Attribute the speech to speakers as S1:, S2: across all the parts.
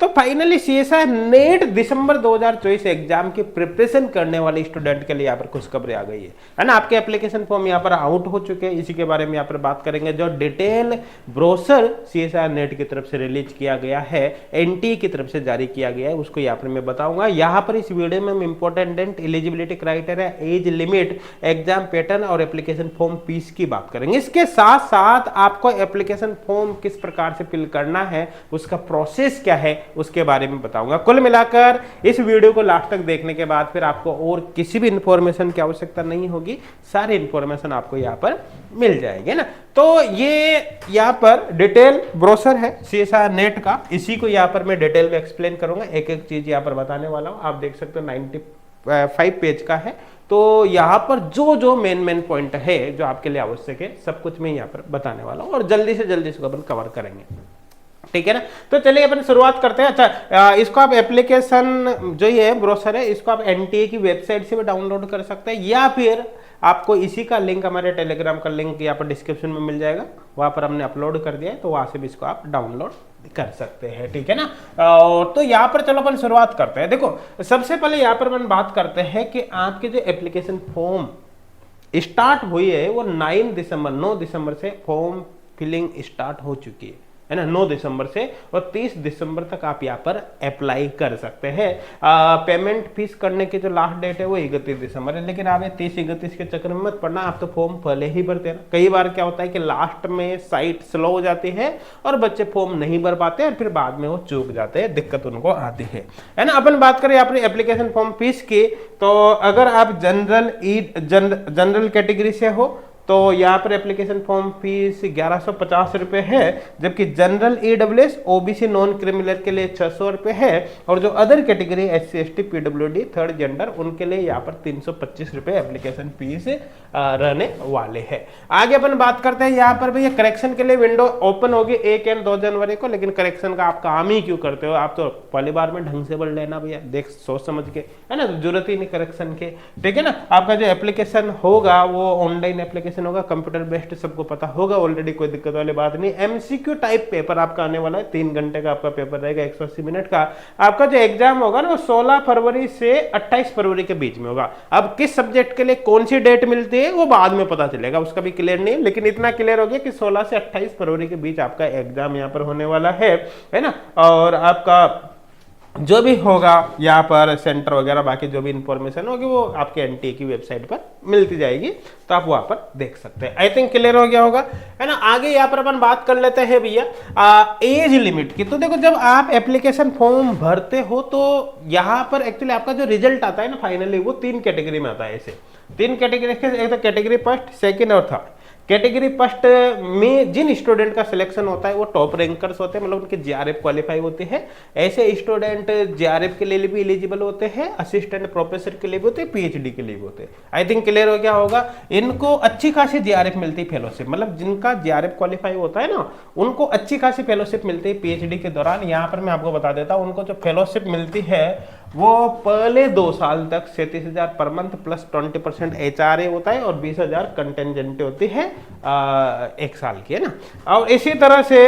S1: तो finally CSI net दिसंबर 2024 exam की preparation करने वाले स्टूडेंट के लिए यहाँ पर खुशखबरी आ गई है ना। आपके एप्लीकेशन फॉर्म यहाँ पर आउट हो चुके हैं, इसी के बारे में यहाँ पर बात करेंगे। जो डिटेल ब्रोशर सीएसआई नेट की तरफ से रिलीज किया गया है, एनटीए की तरफ से जारी किया गया है, उसको यहाँ पर मैं बताऊंगा। यहाँ पर इस वीडियो में हम important eligibility criteria, age limit, exam pattern और एप्लीकेशन फॉर्म फीस की बात करेंगे। इसके साथ साथ आपको एप्लीकेशन फॉर्म किस प्रकार से फिल करना है, उसका प्रोसेस क्या है, उसके बारे में बताऊंगा। कुल मिलाकर इस वीडियो को लास्ट तक देखने के बाद फिर आपको और किसी भी इंफॉर्मेशन की आवश्यकता नहीं होगी, सारी इंफॉर्मेशन आपको यहाँ पर मिल जाएगी ना। तो ये यहाँ पर डिटेल ब्रोशर है सीएसआई नेट का, इसी को यहाँ पर मैं डिटेल में एक्सप्लेन करूंगा, एक एक चीज यहाँ पर बताने वाला हूँ। आप देख सकते हो 95 पेज का है। तो यहाँ पर जो जो मेन पॉइंट है जो आपके लिए आवश्यक है, सब कुछ मैं यहाँ पर बताने वाला हूँ और जल्दी से जल्दी इसको अपन कवर करेंगे, ठीक है ना। तो चलिए अपन शुरुआत करते हैं। अच्छा, इसको आप एप्लीकेशन जो ये ब्रोशर है, इसको आप एनटीए की वेबसाइट से भी डाउनलोड कर सकते हैं, या फिर आपको इसी का लिंक, हमारे टेलीग्राम का लिंक यहाँ पर डिस्क्रिप्शन में मिल जाएगा, वहां पर हमने अपलोड कर दिया है, तो वहां से भी इसको आप डाउनलोड कर सकते हैं, ठीक है ना। तो यहाँ पर चलो अपन शुरुआत करते हैं। देखो, सबसे पहले यहाँ पर अपन बात करते हैं कि आपके जो एप्लीकेशन फॉर्म स्टार्ट हुई है वो 9 दिसंबर से फॉर्म फिलिंग स्टार्ट हो चुकी है ना, 9 दिसंबर से, और 30 दिसंबर तक आप यहाँ पर अप्लाई कर सकते हैं। पेमेंट फीस करने की जो लास्ट डेट है वो 31 दिसंबर है, लेकिन आप 30-31 के चक्कर में मत पड़ना, आप तो फॉर्म पहले ही भरते हैं ना। कई बार क्या होता है कि लास्ट में साइट स्लो हो जाती है और बच्चे फॉर्म नहीं भर पाते और फिर बाद में वो चूक जाते हैं, दिक्कत उनको आती है ना। अपन बात करें अपने एप्लीकेशन फॉर्म फीस की, तो अगर आप जनरल कैटेगरी से हो तो यहाँ पर एप्लीकेशन फॉर्म फीस 1150 रुपए है, जबकि general EWS, OBC, non criminal के लिए 600 रुपए है, और जो other category SC ST PWD third gender, उनके लिए यहाँ पर 325 रुपए एप्लीकेशन फीस रहने वाले हैं। आगे अपन बात करते हैं, यहाँ पर भैया करेक्शन के लिए विंडो ओपन होगी 1 और 2 जनवरी को, लेकिन करेक्शन का आप काम ही क्यों करते हो, आप तो पहली बार में ढंग से बढ़ लेना भैया, देख सोच समझ के, है ना, जरूरत ही नहीं करेक्शन के, ठीक है ना। आपका जो एप्लीकेशन होगा वो ऑनलाइन एप्लीकेशन होगा, कंप्यूटर बेस्ड, सबको पता होगा ऑलरेडी, कोई दिक्कत वाली बात नहीं। एमसीक्यू टाइप पेपर आपका आने वाला है, 3 घंटे का आपका पेपर रहेगा, 180 मिनट का। आपका जो एग्जाम होगा ना वो 16 फरवरी से 28 फरवरी के बीच में होगा। अब किस सब्जेक्ट के लिए कौन सी डेट मिलती है वो बाद में पता चलेगा, उसका भी क्लियर नहीं, लेकिन इतना क्लियर हो गया कि 16 से 28 फरवरी के बीच आपका एग्जाम यहाँ पर होने वाला है ना। और आपका जो भी होगा यहाँ पर सेंटर वगैरह, बाकी जो भी इंफॉर्मेशन होगी वो आपके एनटीए की वेबसाइट पर मिलती जाएगी, तो आप वहां पर देख सकते हैं। आई थिंक क्लियर हो गया होगा, है ना। आगे यहाँ पर अपन बात कर लेते हैं भैया एज लिमिट की। तो देखो, जब आप एप्लीकेशन फॉर्म भरते हो तो यहाँ पर एक्चुअली आपका जो रिजल्ट आता है ना फाइनली, वो 3 कैटेगरी में आता है। ऐसे 3 कैटेगरी, एक तो कैटेगरी फर्स्ट, सेकेंड और थर्ड। कैटेगरी फर्स्ट में जिन स्टूडेंट का सिलेक्शन होता है वो टॉप रैंकर्स होते हैं, मतलब उनके जीआरएफ क्वालिफाई होते हैं। ऐसे स्टूडेंट जीआरएफ के लिए भी एलिजिबल होते हैं, असिस्टेंट प्रोफेसर के लिए भी होते हैं, पीएचडी के लिए भी होते हैं। आई थिंक क्लियर हो गया होगा। इनको अच्छी खासी जीआरएफ मिलती है, फेलोशिप, मतलब जिनका जीआरएफ क्वालिफाई होता है ना उनको अच्छी खासी फेलोशिप मिलती है पीएचडी के दौरान। यहाँ पर मैं आपको बता देता हूँ, उनको जो फेलोशिप मिलती है वो पहले 2 साल तक 37,000 पर मंथ प्लस 20% HRA होता है और 20,000 कंटेंजेंट होती है 1 साल की, है ना। और इसी तरह से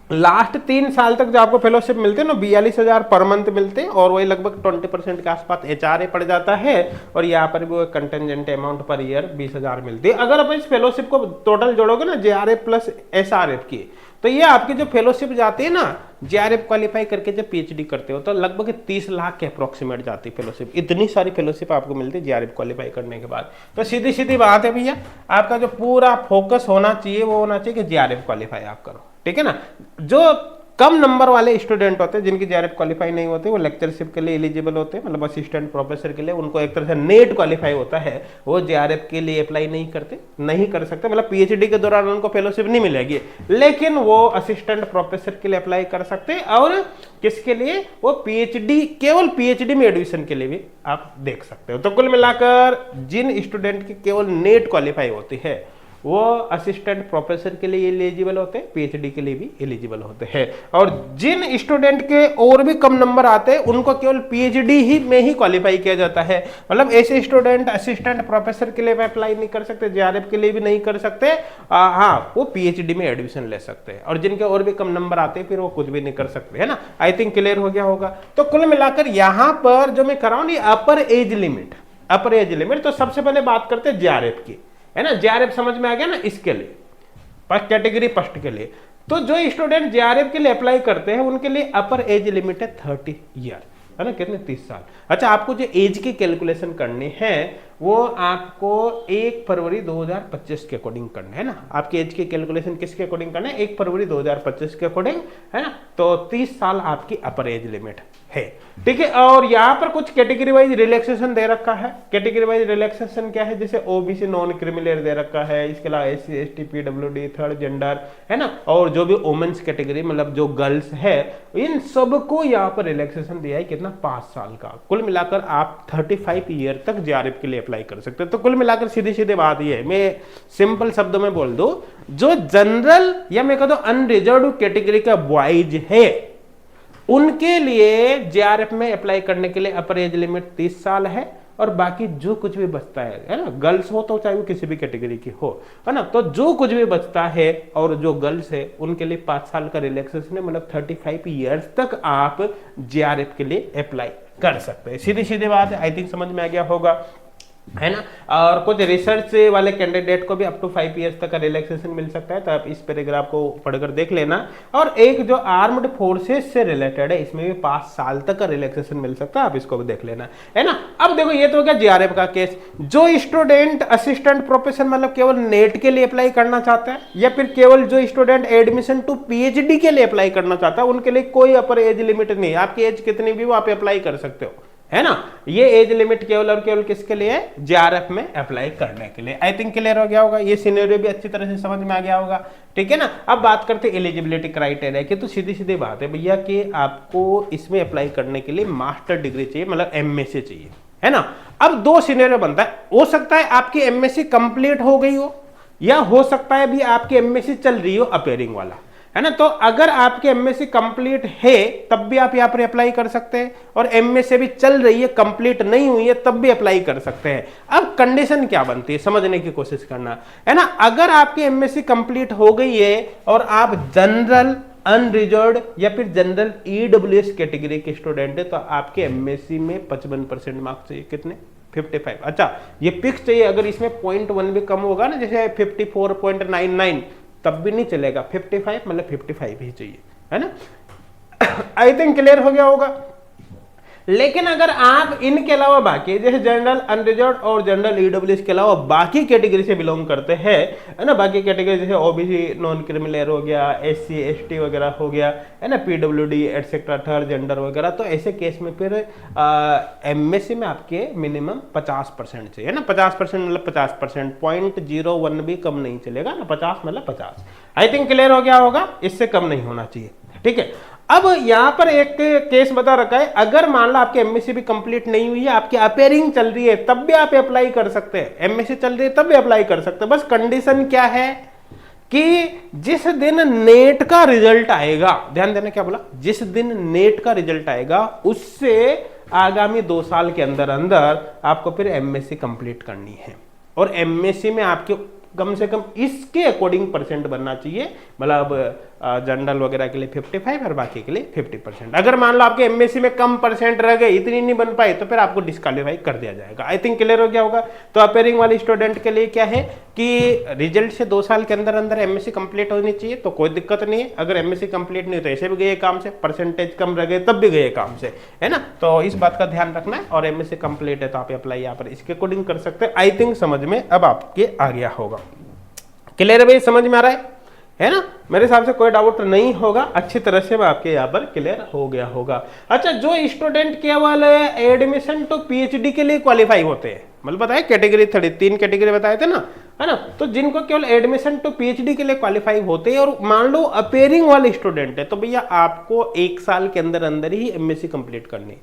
S1: लास्ट 3 साल तक जो आपको फेलोशिप मिलते हैं ना 42,000 पर मंथ मिलते हैं, और वही लगभग 20% के आसपास HRA पड़ जाता है, और यहाँ पर भी वो कंटेंजेंट अमाउंट पर ईयर 20,000 मिलती है। अगर आप इस फेलोशिप को टोटल जोड़ोगे ना JRF प्लस SRF की, तो ये आपकी जो फेलोशिप जाती है ना JRF क्वालिफाई करके जब पीएचडी करते हो तो लगभग 30 लाख के अप्रोक्सीमेट जाती है फेलोशिप। इतनी सारी फेलोशिप आपको मिलती है JRF क्वालिफाई करने के बाद। तो सीधी सीधी बात है भैया, आपका जो पूरा फोकस होना चाहिए वो होना चाहिए कि JRF क्वालिफाई आप करो, ठीक है ना। जो कम नंबर वाले स्टूडेंट होते हैं जिनकी JRF क्वालिफाई नहीं होती, वो लेक्चरशिप के लिए एलिजिबल होते हैं, मतलब असिस्टेंट प्रोफेसर के लिए, उनको एक तरह से नेट क्वालिफाई होता है, वो JRF के लिए अप्लाई नहीं कर सकते, मतलब पीएचडी के दौरान उनको फेलोशिप नहीं मिलेगी, लेकिन वो असिस्टेंट प्रोफेसर के लिए अप्लाई कर सकते हैं। और किसके लिए, वो पीएचडी, केवल पीएचडी में एडमिशन के लिए भी आप देख सकते हो। तो कुल मिलाकर जिन स्टूडेंट की केवल नेट क्वालिफाई होती है वो असिस्टेंट प्रोफेसर के लिए एलिजिबल होते हैं, पीएचडी के लिए भी एलिजिबल होते हैं। और जिन स्टूडेंट के और भी कम नंबर आते हैं उनको केवल पीएचडी ही में ही क्वालिफाई किया जाता है। मतलब ऐसे स्टूडेंट असिस्टेंट प्रोफेसर के लिए अप्लाई नहीं कर सकते, जेआरएफ के लिए भी नहीं कर सकते, हाँ वो पीएचडी में एडमिशन ले सकते हैं। और जिनके और भी कम नंबर आते हैं फिर वो कुछ भी नहीं कर सकते, है ना। आई थिंक क्लियर हो गया होगा। तो कुल मिलाकर यहां पर जो मैं कर रहा हूं अपर एज लिमिट, तो सबसे पहले बात करते हैं जेआरएफ की, है ना। जेआरएफ समझ में आ गया ना, इसके लिए कैटेगरी फर्स्ट के लिए तो जो स्टूडेंट जेआरएफ के लिए अप्लाई करते हैं उनके लिए अपर एज लिमिट है 30 ईयर, है ना, कितने 30 साल। अच्छा, आपको जो एज की कैलकुलेशन करनी है वो आपको 1 फरवरी 2025 के अकॉर्डिंग करना है ना। आपकी एज की कैलकुलेशन किसके अकॉर्डिंग करना है, 1 फरवरी 2025 के अकॉर्डिंग, है ना। तो 30 साल आपकी अपर एज लिमिट है, ठीक है। और यहाँ पर कुछ कैटेगरी वाइज रिलैक्सेशन दे रखा है। कैटेगरी वाइज रिलैक्सेशन क्या है, जैसे ओबीसी नॉन क्रिमिनल दे रखा है, इसके अलावा SC ST PWD third gender, है ना, और जो भी वुमेन्स कैटेगरी मतलब जो गर्ल्स है इन सबको यहाँ पर रिलैक्सेशन दिया है कितना, 5 साल का। कुल मिलाकर आप 35 ईयर तक जेआरएफ के लिए अप्लाई कर सकते हैं। तो कुल मिलाकर सीधी सीधी बात ये है, मैं सिंपल शब्दों में बोल दूं, जो जनरल या मैं कह दो अनरिजर्व कैटेगरी का बॉयज है उनके लिए जेआरएफ में अप्लाई करने के लिए अपर एज लिमिट 30 साल है। और बाकी जो कुछ भी बचता है ना, गर्ल्स हो तो चाहे वो किसी भी कैटेगरी की हो, है ना, तो जो कुछ भी बचता है और जो गर्ल्स है उनके लिए 5 साल का रिलैक्सेशन है। मतलब 35 ईयर्स तक आप जेआरएफ के लिए अप्लाई कर सकते हैं। सीधी सीधी बात है, आई थिंक समझ में आ गया होगा, है ना। और कुछ रिसर्च वाले कैंडिडेट को भी अप टू 5 इयर्स तक का रिलैक्सेशन मिल सकता है, तो आप इस पैराग्राफ को पढ़कर देख लेना। और एक जो आर्म्ड फोर्सेस से रिलेटेड है इसमें भी 5 साल तक का रिलैक्सेशन मिल सकता है, आप इसको भी देख लेना, है ना। अब देखो ये तो हो गया जेआरएफ का केस। जो स्टूडेंट असिस्टेंट प्रोफेसर मतलब केवल नेट के लिए अप्लाई करना चाहता है या फिर केवल जो स्टूडेंट एडमिशन टू पीएचडी के लिए अप्लाई करना चाहता है उनके लिए कोई अपर एज लिमिट नहीं, आपकी एज कितनी भी वो आप अप्लाई कर सकते हो, है ना। ये एज लिमिट केवल और केवल किसके लिए है, जेआरएफ में अप्लाई करने के लिए। आई थिंक क्लियर हो गया होगा, ये सिनेरियो भी अच्छी तरह से समझ में आ गया होगा, ठीक है ना। अब बात करते हैं एलिजिबिलिटी क्राइटेरिया की। तो सीधी सीधी बात है भैया कि आपको इसमें अप्लाई करने के लिए मास्टर डिग्री चाहिए, मतलब एमएससी चाहिए, है ना। अब 2 सिनेरियो बनता है, हो सकता है आपकी एमएससी कंप्लीट हो गई हो या हो सकता है भी आपकी एमएससी चल रही हो, अपेयरिंग वाला, है ना। तो अगर आपके एमएससी कंप्लीट है तब भी आप यहाँ पर अप्लाई कर सकते हैं, और एमएससी भी चल रही है कंप्लीट नहीं हुई है तब भी अप्लाई कर सकते हैं। अब कंडीशन क्या बनती है समझने की कोशिश करना, है ना। अगर आपकी एमएससी कंप्लीट हो गई है और आप जनरल अनरिजर्व्ड या फिर जनरल ईडब्ल्यूएस कैटेगरी के स्टूडेंट है तो आपके एमएससी में 55% मार्क्स चाहिए, कितने, 55। अच्छा, ये फिक्स चाहिए, अगर इसमें 0.1 भी कम होगा ना, जैसे 54.99 तब भी नहीं चलेगा, 55 मतलब 55 ही चाहिए, है ना। आई थिंक क्लियर हो गया होगा। लेकिन अगर आप इनके अलावा बाकी जैसे जनरल अनरिजर्व्ड और जनरल ईडब्ल्यूएस के अलावा बाकी कैटेगरी से बिलोंग करते हैं, है ना, बाकी कैटेगरी जैसे ओबीसी नॉन क्रिमिनल हो गया, एससी एसटी वगैरह हो गया, है ना, पीडब्ल्यूडी एटसेट्रा थर्ड जेंडर वगैरह, तो ऐसे केस में फिर एमएससी में आपके मिनिमम 50% चाहिए ना। 50% मतलब 50%, 0.01 भी कम नहीं चलेगा ना, 50 मतलब 50। आई थिंक क्लियर हो गया होगा, इससे कम नहीं होना चाहिए, ठीक है। अब यहां पर एक केस बता रखा है, अगर मान लो आपकी एमएससी भी कंप्लीट नहीं हुई है, आपकी अपेयरिंग चल रही है तब भी आप अप्लाई कर सकते हैं, एमएससी चल रही है तब भी अप्लाई कर सकते हैं। बस कंडीशन क्या है कि जिस दिन नेट का रिजल्ट आएगा, ध्यान देना क्या बोला, जिस दिन नेट का रिजल्ट आएगा उससे आगामी 2 साल के अंदर अंदर आपको फिर एमएससी कंप्लीट करनी है। और एमएससी में आपके कम से कम इसके अकॉर्डिंग परसेंट बनना चाहिए, मतलब जनरल वगैरह के लिए 55 और बाकी के लिए 50%। अगर मान लो आपके एमएससी में कम परसेंट रह गए, इतनी नहीं बन पाई, तो फिर आपको डिस्क्वालीफाई कर दिया जाएगा। आई थिंक क्लियर हो गया होगा। तो अपेयरिंग वाले स्टूडेंट के लिए क्या है कि रिजल्ट से 2 साल के अंदर अंदर एमएससी कंप्लीट होनी चाहिए, तो कोई दिक्कत नहीं है। अगर एमएससी कंप्लीट नहीं तो ऐसे भी गए काम से, परसेंटेज कम रह गए तब भी गए काम से, है ना। तो इस बात का ध्यान रखना है। और एमएससी कंप्लीट है तो आप अप्लाई यहाँ पर इसके अकॉर्डिंग कर सकते हैं। आई थिंक समझ में अब आपके आ गया होगा। क्लियर है भाई, समझ में आ रहा है ना। मेरे हिसाब से कोई डाउट नहीं होगा, अच्छी तरह से आपके यहाँ पर क्लियर हो गया होगा। अच्छा, जो स्टूडेंट केवल एडमिशन टू पीएचडी के लिए क्वालिफाई होते हैं, मतलब बताया कैटेगरी 3 कैटेगरी बताए थे ना, है ना, तो जिनको केवल एडमिशन टू पीएचडी के लिए क्वालिफाई होते हैं और मान लो अपेयरिंग वाले स्टूडेंट है, तो भैया आपको 1 साल के अंदर अंदर ही एमएससी कंप्लीट करनी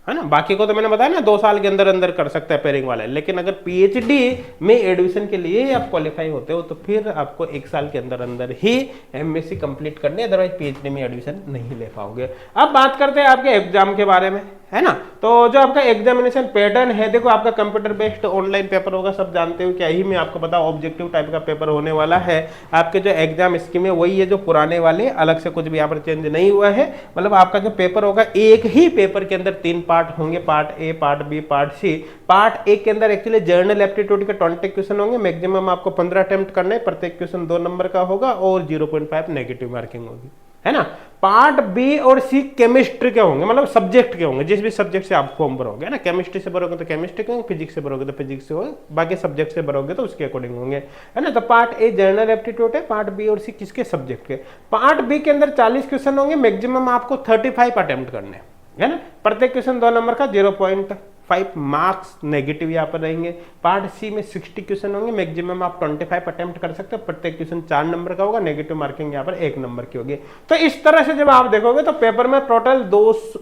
S1: है है ना। बाकी को तो मैंने बताया ना 2 साल के अंदर अंदर कर सकता है पेयरिंग वाले, लेकिन अगर पीएचडी में एडमिशन के लिए आप क्वालिफाई होते हो तो फिर आपको 1 साल के अंदर अंदर ही एमएससी कंप्लीट करनी है, अदरवाइज पीएचडी में एडमिशन नहीं ले पाओगे। अब बात करते हैं आपके एग्जाम के बारे में, है ना। तो जो आपका एग्जामिनेशन पैटर्न है, देखो आपका कंप्यूटर बेस्ड ऑनलाइन पेपर होगा, सब जानते हो क्या ही मैं आपको बताऊं, ऑब्जेक्टिव टाइप का पेपर होने वाला है। आपके जो एग्जाम स्कीम है वही है जो पुराने वाले, अलग से कुछ भी यहाँ पर चेंज नहीं हुआ है। मतलब आपका जो पेपर होगा, एक ही पेपर के अंदर 3 पार्ट होंगे, part A, part B, part C. Part A के अंदर एक्चुअली जर्नल एप्टीट्यूड के 20 क्वेश्चन होंगे, मैक्सिमम आपको 15 अटेम्प्ट करना है, प्रत्येक क्वेश्चन 2 नंबर का होगा और 0.5 नेगेटिव मार्किंग होगी, है ना। पार्ट बी और सी केमिस्ट्री के होंगे, मतलब सब्जेक्ट के होंगे, जिस भी सब्जेक्ट से आप फॉर्म भरोगे, ना। केमिस्ट्री से भरोगे तो केमिस्ट्री के होंगे, फिजिक्स से भरोगे तो फिजिक्स से होंगे, बाकी सब्जेक्ट से भरोगे तो उसके अकॉर्डिंग होंगे, है ना। तो पार्ट ए जनरल एप्टीट्यूड है, पार्ट बी और सी किसके, सब्जेक्ट के। पार्ट बी के अंदर 40 क्वेश्चन होंगे, मैक्सिमम आपको 35 अटेम्प्ट करने, है ना। प्रत्येक क्वेश्चन 2 नंबर का, 0.5 मार्क्स नेगेटिव यहाँ पर रहेंगे। पार्ट सी में 60 क्वेश्चन होंगे, मैक्सिमम आप 25 अटेम्प्ट कर सकते हो, प्रत्येक क्वेश्चन 4 नंबर का होगा, नेगेटिव मार्किंग यहाँ पर 1 नंबर की होगी। तो इस तरह से जब आप देखोगे तो पेपर में टोटल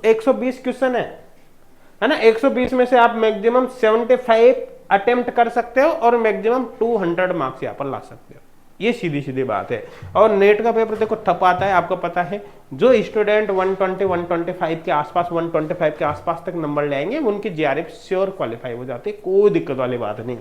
S1: 120 क्वेश्चन है ना। 120 में से आप मैक्सिमम 75 अटेम्प्ट कर सकते हो और मैक्सिमम 200 मार्क्स यहाँ पर ला सकते हो। ये सीधी सीधी बात है। और नेट का पेपर देखो टफ आता है, आपको पता है। जो स्टूडेंट 120, 125 के आसपास, 125 के आसपास तक नंबर ले आएंगे, उनकी जीआरएफ श्योर क्वालिफाई हो जाती है, कोई दिक्कत वाली बात नहीं,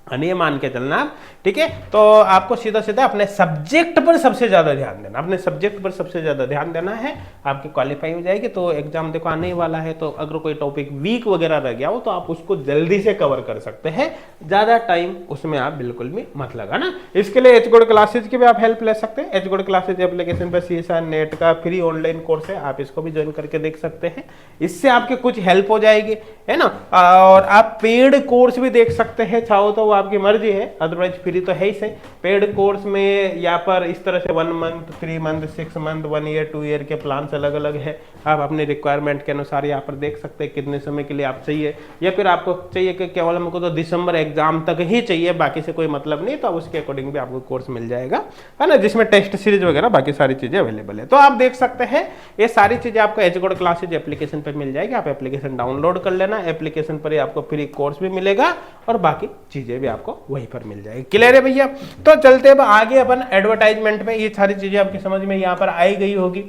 S1: ये मान के चलना आप, ठीक है। तो आपको सीधा सीधा अपने सब्जेक्ट पर सबसे ज्यादा ध्यान देना, अपने सब्जेक्ट पर सबसे ज्यादा ध्यान देना है, आपकी क्वालिफाई हो जाएगी। तो एग्जाम देखो आने वाला है, तो अगर कोई टॉपिक वीक वगैरह रह गया हो तो आप उसको जल्दी से कवर कर सकते हैं, ज्यादा टाइम उसमें आप बिल्कुल भी मत लगाना। इसके लिए एचगोड क्लासेज की भी आप हेल्प ले सकते हैं। एचगोड क्लासेज एप्लीकेशन पर सीएसआर नेट का फ्री ऑनलाइन कोर्स है, आप इसको भी ज्वाइन करके देख सकते हैं, इससे आपके कुछ हेल्प हो जाएगी, है ना। और आप पेड कोर्स भी देख सकते हैं, चाहो तो आपकी मर्जी है, अदरवाइज फ्री तो है ही से। पेड कोर्स में यहाँ पर इस तरह से 1 month, 3 month, 6 month, 1 year, 2 year के प्लान्स अलग अलग है। आप अपने रिक्वायरमेंट के अनुसार यहाँ पर देख सकते हैं कितने समय के लिए आप चाहिए, या फिर आपको चाहिए कि केवल हमको तो दिसंबर एग्जाम तक ही चाहिए, बाकी से कोई मतलब नहीं, तो उसके अकॉर्डिंग भी आपको कोर्स मिल जाएगा, है ना, जिसमें टेस्ट सीरीज वगैरह बाकी सारी चीजें अवेलेबल है। तो आप देख सकते हैं ये सारी चीजें आपको एचगोड क्लासेज एप्लीकेशन पर मिल जाएगी। आप एप्लीकेशन डाउनलोड कर लेना, एप्लीकेशन पर ही आपको फ्री कोर्स भी मिलेगा और बाकी चीजें भी आपको वहीं पर मिल जाएगी। क्लियर है भैया। तो चलते अब आगे अपन एडवर्टाइजमेंट पे, ये सारी चीजें आपकी समझ में यहाँ पर आई गई होगी।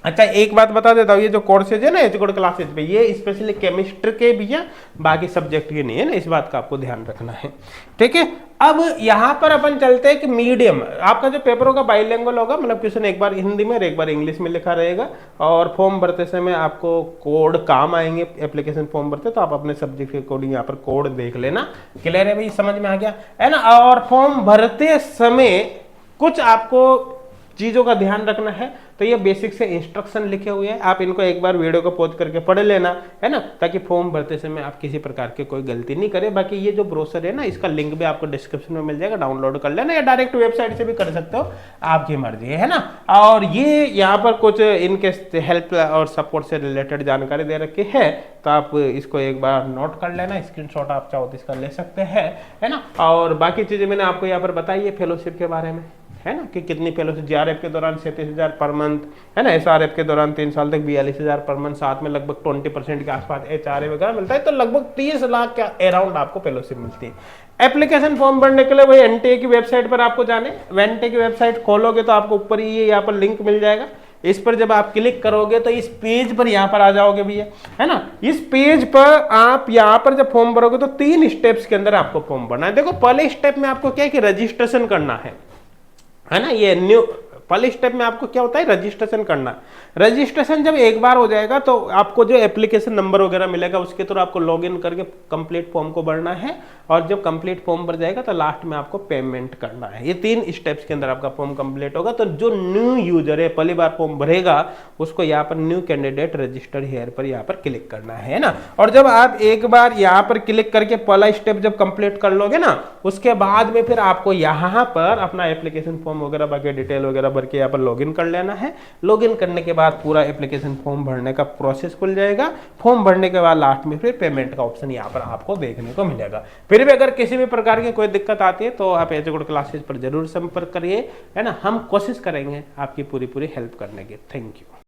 S1: अच्छा एक बात बता देता हूँ, ये जो कोर्सेज है ना एचगोड क्लासेज पे, ये स्पेशली केमिस्ट्री के भी है, बाकी सब्जेक्ट के नहीं है ना, इस बात का आपको ध्यान रखना है, ठीक है। अब यहाँ पर अपन चलते हैं कि मीडियम, आपका जो पेपर होगा बाइलिंगुअल होगा, मतलब क्वेश्चन एक बार हिंदी में और एक बार इंग्लिश में लिखा रहेगा, और फॉर्म भरते समय आपको कोड काम आएंगे, एप्लीकेशन फॉर्म भरते तो आप अपने सब्जेक्ट के अकॉर्डिंग यहाँ पर कोड देख लेना। क्लियर है भाई, समझ में आ गया है ना। और फॉर्म भरते समय कुछ आपको चीजों का ध्यान रखना है, तो ये बेसिक से इंस्ट्रक्शन लिखे हुए हैं, आप इनको एक बार वीडियो को पॉज करके पढ़ लेना, है ना, ताकि फॉर्म भरते समय आप किसी प्रकार की कोई गलती नहीं करें। बाकी ये जो ब्रोशर है ना, इसका लिंक भी आपको डिस्क्रिप्शन में मिल जाएगा, डाउनलोड कर लेना, या डायरेक्ट वेबसाइट से भी कर सकते हो, आपकी मर्जी है ना। और ये यहाँ पर कुछ इनके हेल्प और सपोर्ट से रिलेटेड जानकारी दे रखी है, तो आप इसको एक बार नोट कर लेना, स्क्रीनशॉट आप चाहो तो इसका ले सकते हैं, है ना। और बाकी चीजें मैंने आपको यहाँ पर बताई है फेलोशिप के बारे में, है ना, कि कितनी फेलोशिप, जीआरएफ के दौरान 37,000 पर मंथ, है ना, एसआरएफ के दौरान 3 साल तक 42,000 पर मंथ, साथ में लगभग 20% के आसपास एचआरए वगैरह मिलता है, तो लगभग 30 लाख के अराउंड आपको फेलोशिप मिलती है। एप्लीकेशन फॉर्म भरने के लिए वही एनटीए की वेबसाइट पर आपको जाने, एनटीए की वेबसाइट खोलोगे तो आपको ऊपर ही यहाँ पर लिंक मिल जाएगा, इस पर जब आप क्लिक करोगे तो इस पेज पर यहाँ पर आ जाओगे भैया, है ना। इस पेज पर आप यहाँ पर जब फॉर्म भरोगे तो 3 स्टेप्स के अंदर आपको फॉर्म भरना है। देखो पहले स्टेप में आपको क्या है कि रजिस्ट्रेशन करना है ना, ये न्यू पहले स्टेप में आपको क्या होता है रजिस्ट्रेशन करना। रजिस्ट्रेशन जब एक बार हो जाएगा तो आपको जो एप्लीकेशन नंबर वगैरह मिलेगा उसके थ्रू आपको लॉगिन करके कंप्लीट फॉर्म को भरना है, और जब कंप्लीट फॉर्म भर जाएगा तो लास्ट में आपको पेमेंट करना है। ये 3 स्टेप्स के अंदर आपका फॉर्म कंप्लीट होगा। तो जो न्यू यूजर है पहली बार फॉर्म भरेगा उसको यहाँ पर न्यू कैंडिडेट रजिस्टर हियर पर यहाँ पर क्लिक करना है ना। और जब आप एक बार यहाँ पर क्लिक करके पहला स्टेप जब कंप्लीट कर लोगे ना, उसके बाद में फिर आपको यहाँ पर अपना एप्लीकेशन फॉर्म वगैरह बाकी डिटेल वगैरह भर के यहाँ पर लॉगिन कर लेना है। लॉगिन करने के बाद पूरा एप्लीकेशन फॉर्म भरने का प्रोसेस खुल जाएगा। फॉर्म भरने के बाद लास्ट में फिर पेमेंट का ऑप्शन यहाँ पर आपको देखने को मिलेगा। फिर भी अगर किसी भी प्रकार की कोई दिक्कत आती है तो आप एचगोड क्लासेज पर जरूर संपर्क करिए, है ना। हम कोशिश करेंगे आपकी पूरी हेल्प करने की। Thank you.